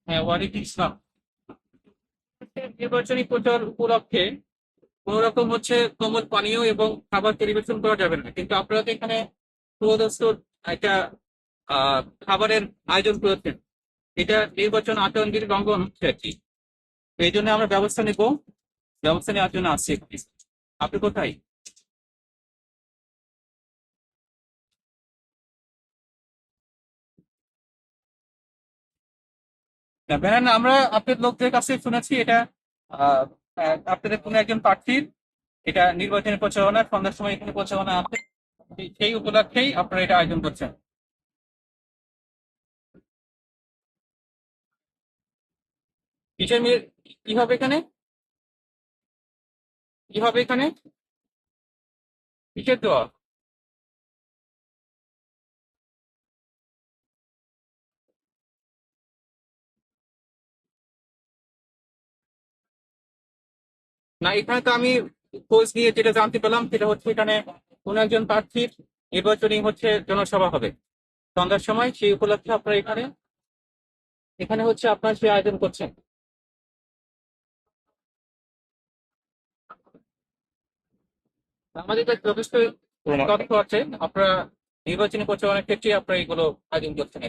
হ্যাঁ, ওয়ালাইকুম ইসলাম। নির্বাচনী প্রচার উপলক্ষে কোন রকম কোমল পানীয় এবং খাবার পরিবেশন করা যাবে না, কিন্তু আপনারা তো এখানে সুদস্তুর একটা খাবারের আয়োজন করেছেন। এটা নির্বাচন আচরণ বিধি লঙ্ঘন হচ্ছে আর কি। তো এই জন্য আমরা ব্যবস্থা নিব, ব্যবস্থা নেওয়ার জন্য আসছি এখানে। আপনি কোথায়? না, ব্যানার না, আমরা আপনার লোকদের কাছে শুনেছি এটা আহ, আপনাদের কোনো একজন প্রার্থীর এটা নির্বাচনী প্রচারণা সন্ধ্যার সময় এখানে প্রচারণা আছে। সেই উপলক্ষেই আপনারা এটা আয়োজন করছেন। কিসের মেয়ে? কি হবে এখানে? কি হবে এখানে? কিসের দোয়া? না, এখানে তো আমি খোঁজ নিয়ে যেটা জানতে পেলাম সেটা হচ্ছে এখানে কোন একজন প্রার্থীর নির্বাচনী জনসভা হবে সন্ধ্যার সময়। সেই উপলক্ষে আপনারা এখানে এখানে আপনার সেই আয়োজন করছেন। আমাদের কাছে যথেষ্ট তথ্য আছে। আপনারা নির্বাচনী প্রচারণার ক্ষেত্রে আপনারা এগুলো আয়োজন করছেন।